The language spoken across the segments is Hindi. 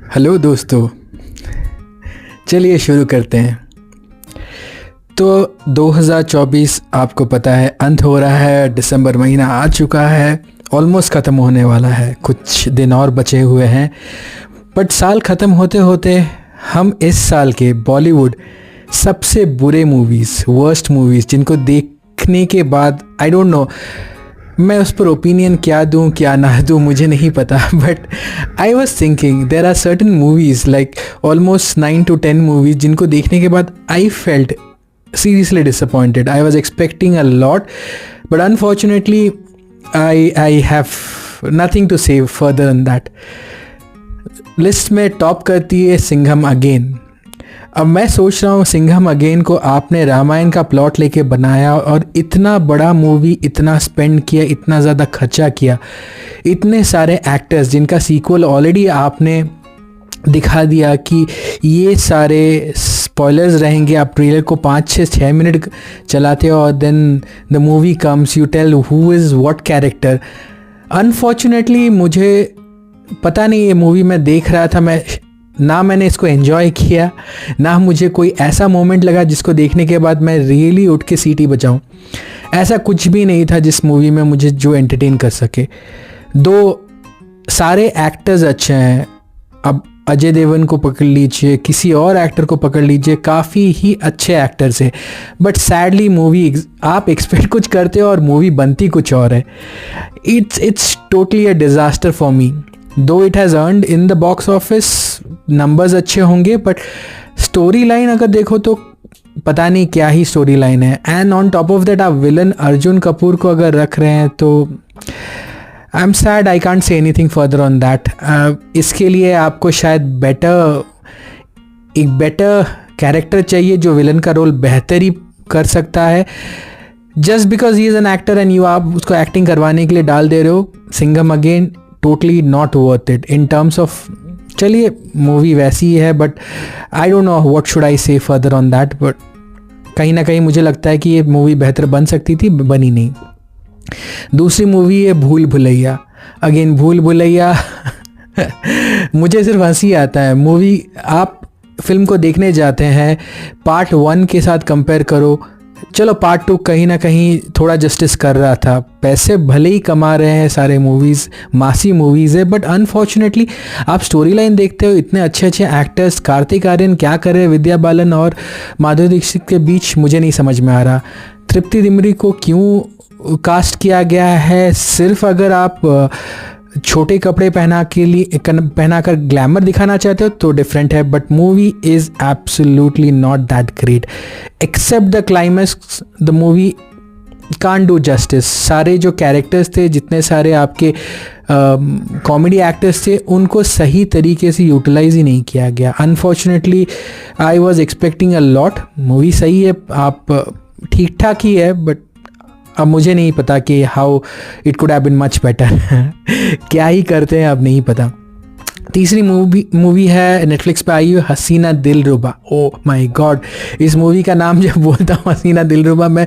हेलो दोस्तों, चलिए शुरू करते हैं। तो 2024 आपको पता है अंत हो रहा है, दिसंबर महीना आ चुका है, ऑलमोस्ट ख़त्म होने वाला है, कुछ दिन और बचे हुए हैं। बट साल ख़त्म होते होते हम इस साल के बॉलीवुड सबसे बुरे मूवीज़, वर्स्ट मूवीज़ जिनको देखने के बाद आई डोंट नो मैं उस पर ओपिनियन क्या दूं क्या ना दूं, मुझे नहीं पता। But I was thinking there are certain movies like almost 9 to 10 movies जिनको देखने के बाद I felt seriously disappointed. I was expecting a lot, but unfortunately I have nothing to say further than that. List में टॉप करती है सिंघम अगेन। अब मैं सोच रहा हूँ सिंघम अगेन को आपने रामायण का प्लॉट लेके बनाया और इतना बड़ा मूवी, इतना स्पेंड किया, इतना ज़्यादा खर्चा किया, इतने सारे एक्टर्स जिनका सीक्वल ऑलरेडी आपने दिखा दिया कि ये सारे स्पॉयलर्स रहेंगे। आप ट्रेलर को 5-6 मिनट चलाते हो और then the movie comes, you tell who is what character. Unfortunately मुझे पता नहीं, ये मूवी मैं देख रहा था, मैंने इसको एंजॉय किया, ना मुझे कोई ऐसा मोमेंट लगा जिसको देखने के बाद मैं रियली उठ के सीटी बजाऊं। ऐसा कुछ भी नहीं था जिस मूवी में मुझे जो एंटरटेन कर सके। दो सारे एक्टर्स अच्छे हैं, अब अजय देवगन को पकड़ लीजिए, किसी और एक्टर को पकड़ लीजिए, काफ़ी ही अच्छे एक्टर्स हैं। बट सैडली मूवी आप एक्सपेक्ट कुछ करते हो और मूवी बनती कुछ और है। It's totally a disaster for me. Though it has earned in the box office, numbers अच्छे होंगे, बट स्टोरी लाइन अगर देखो तो पता नहीं क्या ही स्टोरी लाइन है। And on top of that आप विलन अर्जुन कपूर को अगर रख रहे हैं तो I am sad, I can't say anything further on that. इसके लिए आपको शायद एक बेटर कैरेक्टर चाहिए जो विलन का रोल बेहतर ही कर सकता है। Just because he is an actor and आप उसको एक्टिंग करवाने के लिए डाल दे रहे हो। Singham again totally not worth it in terms of, चलिए मूवी वैसी ही है, but I don't know what should I से फर्दर ऑन दैट। बट कहीं ना कहीं मुझे लगता है कि ये मूवी बेहतर बन सकती थी, बनी नहीं। दूसरी मूवी है भूल भुलैया। अगेन भूल भुलैया मुझे सिर्फ हंसी आता है। मूवी आप फिल्म को देखने जाते हैं, पार्ट 1 के साथ कंपेयर करो, चलो पार्ट 2 कहीं ना कहीं थोड़ा जस्टिस कर रहा था, पैसे भले ही कमा रहे हैं, सारे मूवीज़ मासी मूवीज़ है, बट अनफॉर्चुनेटली आप स्टोरी लाइन देखते हो, इतने अच्छे अच्छे एक्टर्स, कार्तिक आर्यन क्या कर रहे हैं विद्या बालन और माधुरी दीक्षित के बीच, मुझे नहीं समझ में आ रहा। तृप्ति डिमरी को क्यों कास्ट किया गया है? सिर्फ अगर आप छोटे कपड़े पहनाकर ग्लैमर दिखाना चाहते हो तो डिफरेंट है, but movie is absolutely not that great. Except the climax, the movie can't do justice. सारे जो कैरेक्टर्स थे, जितने सारे आपके कॉमेडी एक्टर्स थे, उनको सही तरीके से यूटिलाइज ही नहीं किया गया। Unfortunately I was expecting a lot. Movie सही है, आप ठीक ठाक ही है, बट अब मुझे नहीं पता कि how it could have been much better. क्या ही करते हैं अब नहीं पता। तीसरी मूवी है नेटफ्लिक्स पे आई हुई, हसीना दिलरुबा। ओ माय गॉड, इस मूवी का नाम जब बोलता हूँ हसीना दिलरुबा, मैं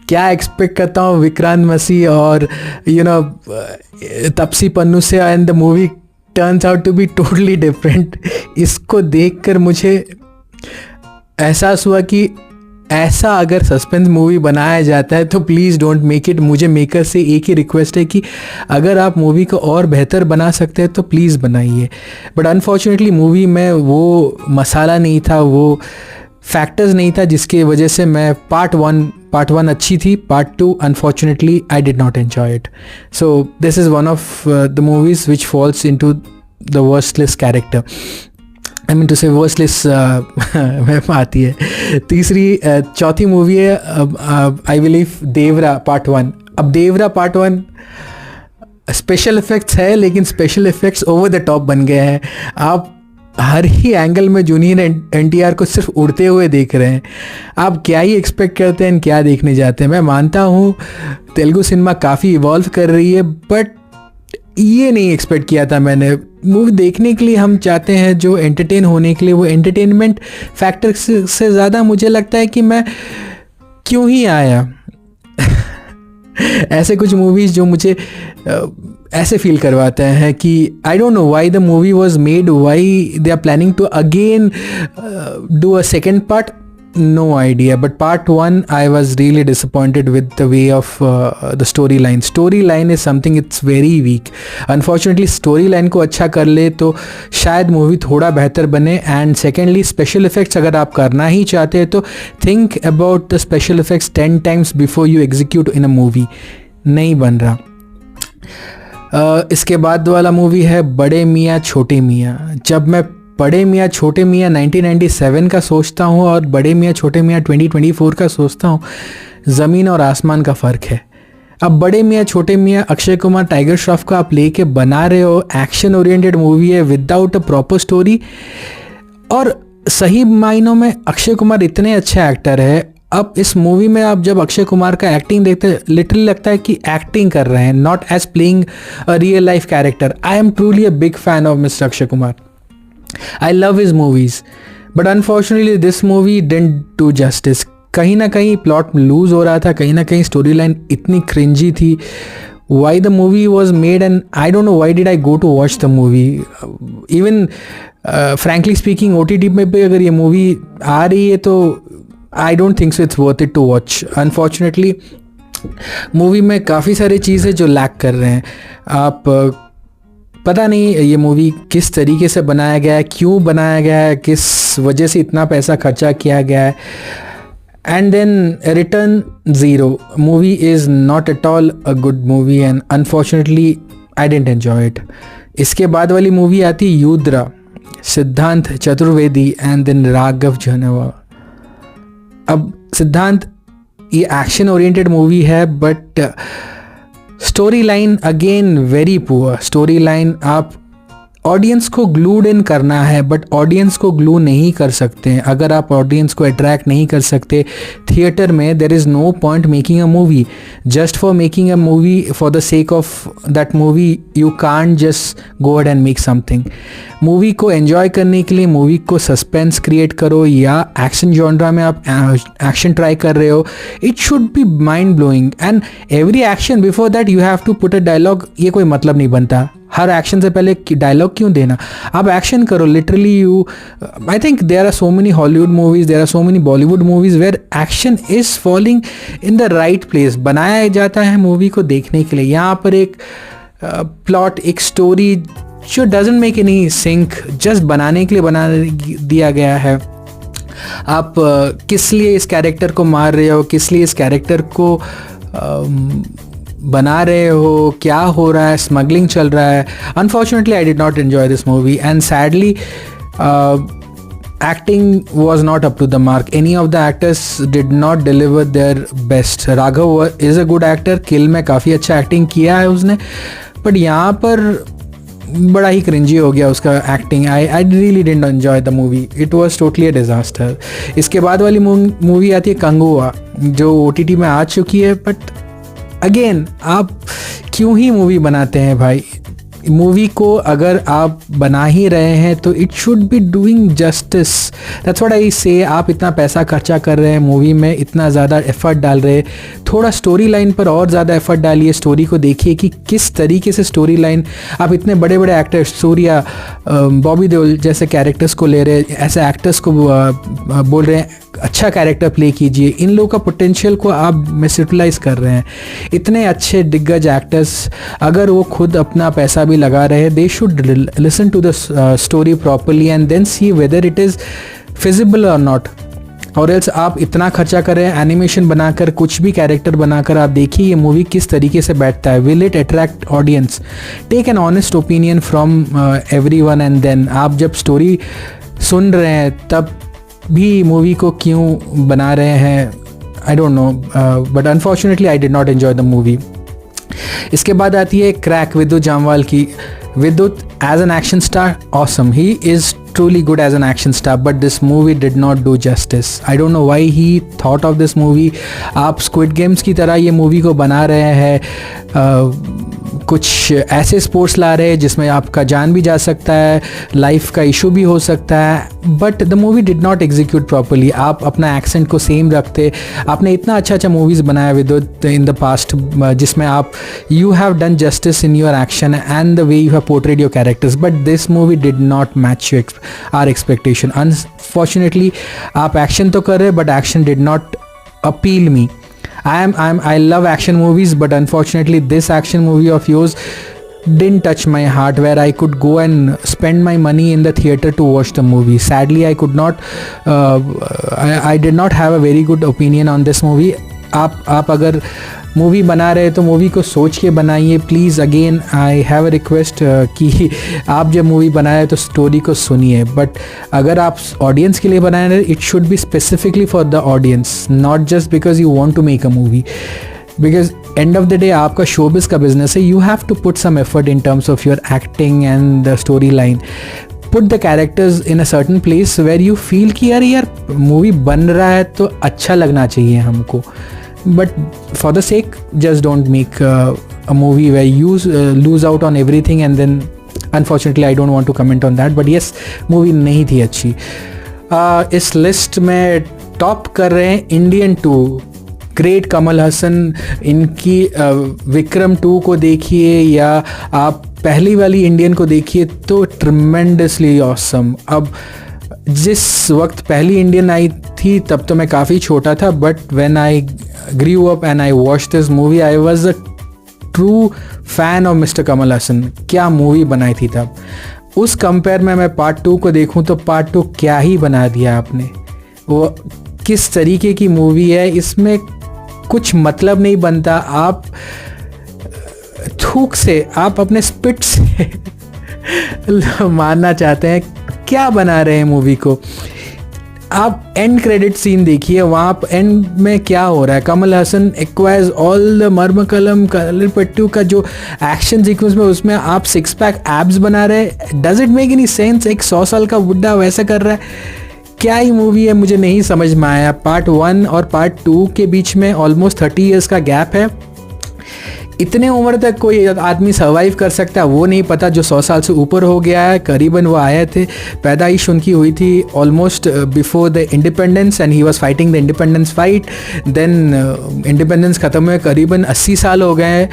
क्या एक्सपेक्ट करता हूँ विक्रांत मसीह और तपसी पन्नू से, and the movie turns out to be totally different. इसको देखकर मुझे एहसास हुआ कि ऐसा अगर सस्पेंस मूवी बनाया जाता है तो प्लीज़ डोंट मेक इट। मुझे मेकर से एक ही रिक्वेस्ट है कि अगर आप मूवी को और बेहतर बना सकते हैं तो प्लीज़ बनाइए। बट अनफॉर्चुनेटली मूवी में वो मसाला नहीं था, वो फैक्टर्स नहीं था जिसकी वजह से मैं पार्ट वन अच्छी थी, part 2 unfortunately I did not enjoy it. So this is one of the movies which falls into the worthless character, I mean to say worthless में आती है। चौथी मूवी है आई बिलीव देवरा पार्ट 1। अब देवरा पार्ट 1 स्पेशल इफ़ेक्ट्स है, लेकिन special effects over the top बन गए हैं। आप हर ही एंगल में जूनियर NTR को सिर्फ उड़ते हुए देख रहे हैं। आप क्या ही एक्सपेक्ट करते हैं, क्या देखने जाते हैं। मैं मानता हूँ तेलुगु सिनेमा काफ़ी इवॉल्व कर रही है, बट ये नहीं एक्सपेक्ट किया था मैंने। मूवी देखने के लिए हम चाहते हैं जो एंटरटेन होने के लिए, वो एंटरटेनमेंट फैक्टर से ज़्यादा मुझे लगता है कि मैं क्यों ही आया। ऐसे कुछ मूवीज़ जो मुझे ऐसे फील करवाते हैं कि I don't know why the movie was made, why they are planning to again do a second part. No idea, but part 1 I was really disappointed with the way of the storyline. Storyline is something it's very weak. Unfortunately storyline को अच्छा कर ले तो शायद मूवी थोड़ा बेहतर बने. एंड सेकेंडली स्पेशल इफेक्ट्स अगर आप करना ही चाहते हैं तो think about the special effects 10 times before you execute in a movie. नहीं बन रहा. इसके बाद वाला मूवी है बड़े मियाँ छोटे मियाँ. जब मैं बड़े मियाँ छोटे मियाँ 1997 का सोचता हूँ और बड़े मियाँ छोटे मियाँ 2024 का सोचता हूँ, ज़मीन और आसमान का फ़र्क है. अब बड़े मियाँ छोटे मियाँ अक्षय कुमार टाइगर श्रॉफ को आप लेके बना रहे हो, एक्शन ओरिएंटेड मूवी है विदाउट अ प्रॉपर स्टोरी. और सही मायनों में अक्षय कुमार इतने अच्छे एक्टर है. अब इस मूवी में आप जब अक्षय कुमार का एक्टिंग देखते हैं लिटरली लगता है कि एक्टिंग कर रहे हैं, not as playing a real life character. I am truly a big fan of mister Akshay Kumar. I love his movies, but unfortunately this movie didn't do justice. कहीं ना कहीं प्लॉट लूज हो रहा था, कहीं ना कहीं स्टोरी लाइन इतनी क्रिंजी थी. Why the movie was made and I don't know why did I go to watch the movie. Even frankly speaking OTT में भी अगर ये मूवी आ रही है तो I don't think so it's worth it to watch. Unfortunately movie में काफ़ी सारी चीज़ें जो लैक कर रहे हैं. आप पता नहीं ये मूवी किस तरीके से बनाया गया है, क्यों बनाया गया है, किस वजह से इतना पैसा खर्चा किया गया है. And then return zero. Movie is not at all a good movie and unfortunately I didn't enjoy it. इसके बाद वाली मूवी आती है युद्रा, सिद्धांत चतुर्वेदी एंड देन राघव जुनवा. अब सिद्धांत ये एक्शन ओरिएंटेड मूवी है but story line again very poor. Story line आप ऑडियंस को ग्लूड इन करना है बट ऑडियंस को ग्लू नहीं कर सकते हैं. अगर आप ऑडियंस को अट्रैक्ट नहीं कर सकते थिएटर में there is no point making a movie. Just for making a movie for the sake of that movie you can't just go ahead and make something. Movie को एंजॉय करने के लिए मूवी को सस्पेंस क्रिएट करो या एक्शन जॉनरा में आप एक्शन ट्राई कर रहे हो, it should be mind blowing and every action before that you have to put a dialogue. ये कोई मतलब नहीं बनता. हर एक्शन से पहले डायलॉग क्यों देना. आप एक्शन करो literally. You I think there are so many Hollywood movies, there are so many Bollywood movies where action is falling in the right place. बनाया जाता है मूवी को देखने के लिए. यहाँ पर एक प्लॉट एक स्टोरी जो doesn't make any sense just बनाने के लिए बना दिया गया है. आप किस लिए इस कैरेक्टर को मार रहे हो, किस लिए इस कैरेक्टर को बना रहे हो, क्या हो रहा है, स्मगलिंग चल रहा है. Unfortunately I did not enjoy this movie and sadly acting was not up to the mark. Any of the actors did not deliver their best. Raghav is a good actor. किल में काफ़ी अच्छा एक्टिंग किया है उसने, बट यहाँ पर बड़ा ही क्रिंजी हो गया उसका acting. I really didn't enjoy the movie. It was totally a disaster. इसके बाद वाली मूवी आती है कंगुआ जो OTT में आ चुकी है. बट अगेन आप क्यों ही मूवी बनाते हैं भाई. मूवी को अगर आप बना ही रहे हैं तो it should be doing justice. That's what I से. आप इतना पैसा खर्चा कर रहे हैं मूवी में, इतना ज़्यादा एफर्ट डाल रहे हैं, थोड़ा स्टोरी लाइन पर और ज़्यादा एफर्ट डालिए. स्टोरी को देखिए कि किस तरीके से स्टोरी लाइन. आप इतने बड़े बड़े एक्टर्स सूर्या, बॉबी देओल जैसे कैरेक्टर्स को ले रहे हैं, ऐसे एक्टर्स को बोल रहे हैं अच्छा कैरेक्टर प्ले कीजिए. इन लोगों का पोटेंशियल को आप मिसयूटिलाइज कर रहे हैं. इतने अच्छे दिग्गज एक्टर्स अगर वो खुद अपना पैसा भी लगा रहे हैं, they should listen to the story properly and then see whether it is feasible और नॉट. और एल्स आप इतना खर्चा कर रहे हैं एनिमेशन बनाकर, कुछ भी कैरेक्टर बनाकर, आप देखिए ये मूवी किस तरीके से बैठता है. Will it attract audience. Take an honest opinion from everyone and then आप जब स्टोरी सुन रहे हैं तब भी मूवी को क्यों बना रहे हैं. I don't know but unfortunately I did not enjoy the movie. इसके बाद आती है क्रैक विद्युत जामवाल की. Vidyut as an action star awesome. He is truly good as an action star, but this movie did not do justice. I don't know why he thought of this movie. आप Squid Games की तरह ये मूवी को बना रहे हैं. कुछ ऐसे स्पोर्ट्स ला रहे हैं जिसमें आपका जान भी जा सकता है, लाइफ का इशू भी हो सकता है, but the movie did not execute properly. आप अपना एक्सेंट को सेम रखते, आपने इतना अच्छा मूवीज़ बनाया विद इन द पास्ट जिसमें आप you have done justice in your action and the way you have portrayed your characters, but this movie did not match our expectation. Unfortunately आप एक्शन तो कर रहे but action did not appeal me. I love action movies, but unfortunately this action movie of yours didn't touch my heart where I could go and spend my money in the theater to watch the movie. Sadly I could not I did not have a very good opinion on this movie. आप अगर मूवी बना रहे तो मूवी को सोच के बनाइए please. Again I have a request कि आप जब मूवी बनाए तो स्टोरी को सुनिए, बट अगर आप ऑडियंस के लिए बनाए रहे it should be specifically for the audience, not just because you want to make a movie. Because end of the day आपका शोबिज़ का बिजनेस है, you have to put some effort in terms of your acting and the story line. Put the characters in a certain place where you feel कि यार मूवी बन रहा है तो अच्छा लगना चाहिए हमको. But for the sake, just don't make a movie where you lose out on everything and then unfortunately I don't want to comment on that. But yes, movie नहीं थी अच्छी. इस लिस्ट में टॉप कर रहे हैं इंडियन 2. ग्रेट कमल हसन. इनकी विक्रम 2 को देखिए या आप पहली वाली इंडियन को देखिए तो ट्रिमेंडसली ऑसम. अब जिस वक्त पहली इंडियन आई थी तब तो मैं काफ़ी छोटा था, but when I grew up and I watched this movie, I was a true fan of Mr. Kamal Haasan. क्या मूवी बनाई थी तब. उस कंपेयर में मैं पार्ट 2 को देखूं तो पार्ट 2 क्या ही बना दिया आपने. वो किस तरीके की मूवी है, इसमें कुछ मतलब नहीं बनता. आप थूक से, आप अपने स्पिट से मारना चाहते हैं. क्या बना रहे हैं मूवी को. आप एंड क्रेडिट सीन देखिए, वहाँ एंड में क्या हो रहा है. Kamal Haasan acquires all the मर्मकलम कलरपट्टू का जो एक्शन सीक्वेंस में उसमें आप 6 पैक एब्स बना रहे हैं. Does it make any sense. एक 100 साल का बुड्ढा वैसा कर रहा है. क्या ही मूवी है, मुझे नहीं समझ में आया. पार्ट 1 और पार्ट 2 के बीच में ऑलमोस्ट 30 ईयर्स का गैप है. इतने उम्र तक कोई आदमी सर्वाइव कर सकता है वो नहीं पता, जो 100 साल से ऊपर हो गया है. करीबन वो आए थे, पैदाइश उनकी हुई थी almost before the independence and he was fighting the independence fight. Then independence ख़त्म हुए करीबन 80 साल हो गए हैं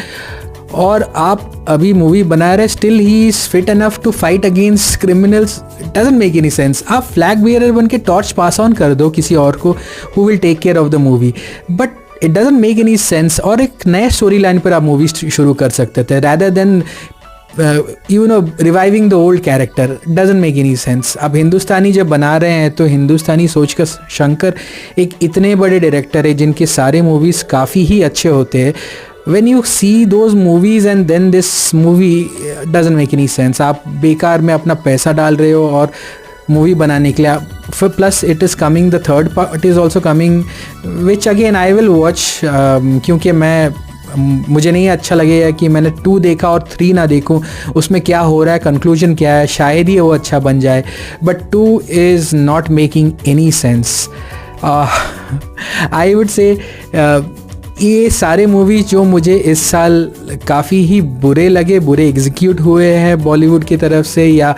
और आप अभी मूवी बना रहे. Still he is fit enough to fight against criminals. Doesn't make any sense. आप फ्लैग बियरर बन के टॉर्च पास ऑन कर दो किसी और को who will take care of the movie, but it doesn't make any sense. और एक नए स्टोरी लाइन पर आप मूवी शुरू कर सकते थे rather than reviving the old character. Doesn't make any sense. अब हिंदुस्तानी जब बना रहे हैं तो हिंदुस्तानी सोचकर शंकर एक इतने बड़े डायरेक्टर है जिनके सारे मूवीज़ काफ़ी ही अच्छे होते हैं. when you see those movies and then this movie doesn't make any sense. आप बेकार में अपना पैसा डाल रहे हो और मूवी बनाने के लिए. Plus it is coming the third part is also coming which again I will watch, क्योंकि मुझे नहीं अच्छा लगेगा कि मैंने 2 देखा और 3 ना देखूं. उसमें क्या हो रहा है, कंक्लूजन क्या है, शायद ही वो अच्छा बन जाए. But 2 is not making any sense. I would से ये सारे मूवीज़ जो मुझे इस साल काफ़ी ही बुरे लगे, बुरे एग्जीक्यूट हुए हैं बॉलीवुड की तरफ से, या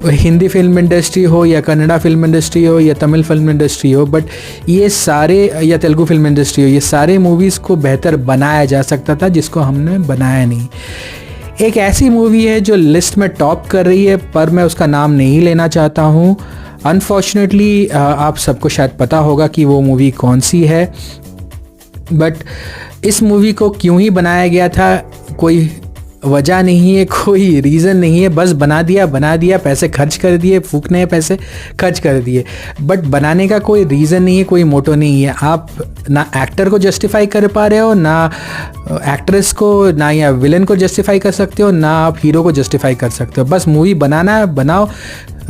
हिंदी फिल्म इंडस्ट्री हो या कन्नड़ा फिल्म इंडस्ट्री हो या तमिल फिल्म इंडस्ट्री हो, बट ये सारे, या तेलुगु फिल्म इंडस्ट्री हो, ये सारे मूवीज़ को बेहतर बनाया जा सकता था जिसको हमने बनाया नहीं. एक ऐसी मूवी है जो लिस्ट में टॉप कर रही है पर मैं उसका नाम नहीं लेना चाहता हूँ. अनफॉर्चुनेटली आप सबको शायद पता होगा कि वो मूवी कौन सी है, बट इस मूवी को क्यों ही बनाया गया था कोई वजह नहीं है, कोई रीज़न नहीं है. बस बना दिया, पैसे खर्च कर दिए, फूकने हैं पैसे खर्च कर दिए, बट बनाने का कोई रीज़न नहीं है, कोई मोटो नहीं है. आप ना एक्टर को जस्टिफाई कर पा रहे हो, ना एक्ट्रेस को, ना या विलन को जस्टिफाई कर सकते हो, ना आप हीरो को जस्टिफाई कर सकते हो. बस मूवी बनाना है, बनाओ,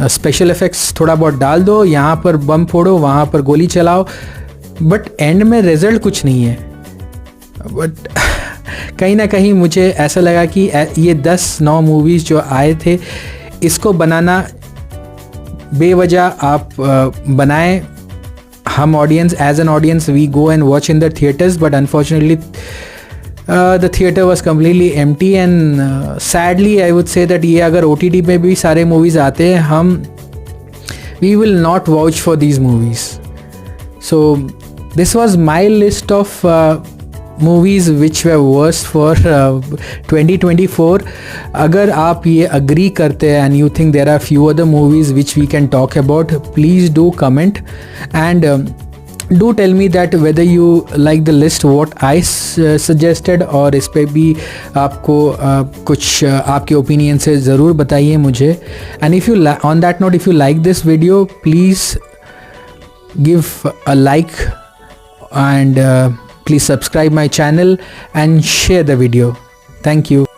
स्पेशल इफ़ेक्ट्स थोड़ा बहुत डाल दो, यहाँ पर बम फोड़ो, वहाँ पर गोली चलाओ, बट एंड में रिजल्ट कुछ नहीं है. बट कहीं ना कहीं मुझे ऐसा लगा कि ये 10-9 मूवीज़ जो आए थे, इसको बनाना बेवजह आप बनाएं. हम audience, as an audience we go and watch in the theatres, but unfortunately the theatre was completely empty and sadly I would say that ये अगर OTT पे भी सारे मूवीज़ आते हैं, हम we will not watch for these movies. So this was my list of movies which were worst for 2024. अगर आप ये agree करते हैं and you think there are few other movies which we can talk about, please do comment and do tell me that whether you like the list what I suggested, और इस पे भी आपको कुछ आपके ओपिनियन से ज़रूर बताइए मुझे. and if you on that note, if you like this video, please give a like and please subscribe my channel and share the video. Thank you.